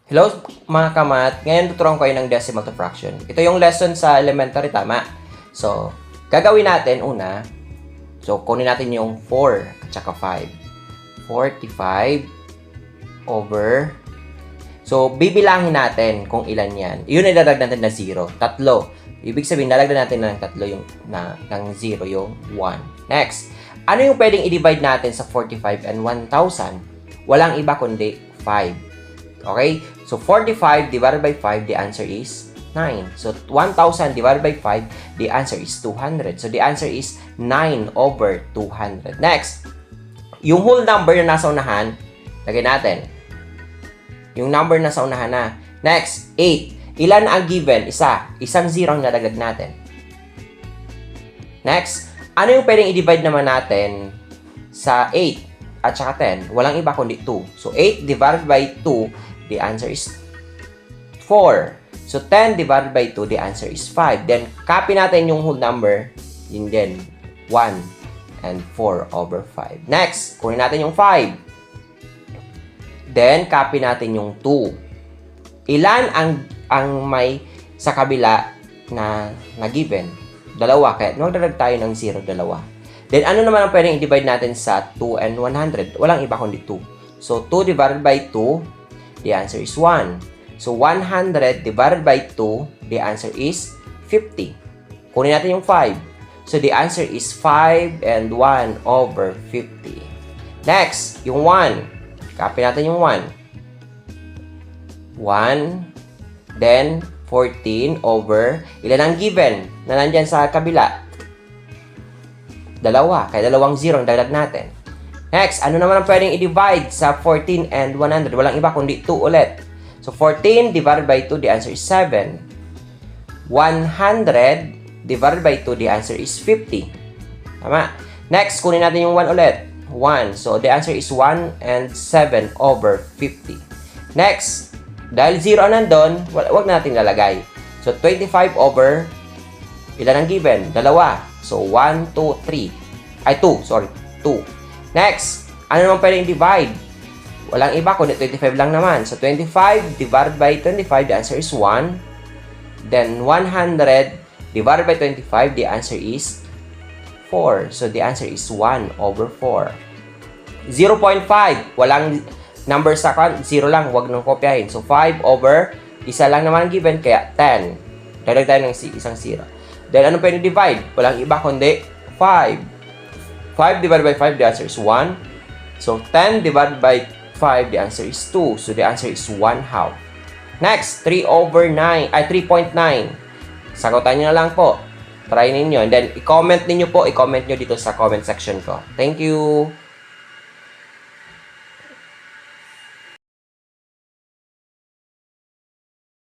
Hello mga kamat, ngayon tuturuan ko kayo ng decimal to fraction. Ito yung lesson sa elementary, tama? So, gagawin natin una, kunin natin yung 4 at saka 5. 45 over, bibilangin natin kung ilan yan. Yun ay dadagdag natin na 0, tatlo. Ibig sabihin, dadagdag natin ng tatlo yung, ng 0 yung 1. Next, ano yung pwedeng i-divide natin sa 45 and 1,000? Walang iba kundi 5. Okay? So, 45 divided by 5, the answer is 9. So, 1,000 divided by 5, the answer is 200. So, the answer is 9 over 200. Next, yung whole number na nasa unahan, lagay natin. Yung number na nasa unahan na. Next, 8. Ilan ang given? Isa. Isang 0 ang nadagdag natin. Next, ano yung pwedeng i-divide naman natin sa 8 at saka 10? Walang iba kundi 2. So, 8 divided by 2, the answer is 4. So, 10 divided by 2, the answer is 5. Then, copy natin yung whole number. Yun din, 1 and 4 over 5. Next, kunin natin yung 5. Then, copy natin yung 2. Ilan ang may sa kabila na given? Dalawa. Kaya, magdadag tayo ng 0, dalawa. Then, ano naman ang pwedeng i-divide natin sa 2 and 100? Walang iba kundi 2. So, 2 divided by 2, the answer is 1. So, 100 divided by 2, the answer is 50. Kunin natin yung 5. So, the answer is 5 and 1 over 50. Next, yung 1. Copy natin yung 1. 1, then 14 over, ilan ang given na nandyan sa kabila? Dalawa. Kaya dalawang 0 ang dagdag natin. Next, ano naman ang pwedeng i-divide sa 14 and 100? Walang iba kundi 2 ulit. So, 14 divided by 2, the answer is 7. 100 divided by 2, the answer is 50. Tama. Next, kunin natin yung 1 ulit. 1. So, the answer is 1 and 7 over 50. Next, dahil 0 nandun, wag natin lalagay. So, 25 over, ilan ang given? Dalawa. So, 1, 2, 3. Ay, 2. Sorry, 2. Next, ano naman pwedeng divide? Walang iba kundi 25 lang naman. So, 25 divided by 25, the answer is 1. Then, 100 divided by 25, the answer is 4. So, the answer is 1 over 4. 0.5. Walang number sa 0 lang. Huwag nang kopyahin. So, 5 over, isa lang naman given, kaya 10. Dagdag tayo ng isang 0. Then, ano pwedeng divide? Walang iba kundi 5. 5 divided by 5, the answer is 1. So, 10 divided by 5, the answer is 2. So, the answer is 1/2. Next, 3 over 9, ay 3.9. Sagutan nyo na lang po. Try ninyo. And then, i-comment ninyo po. I-comment nyo dito sa comment section ko. Thank you!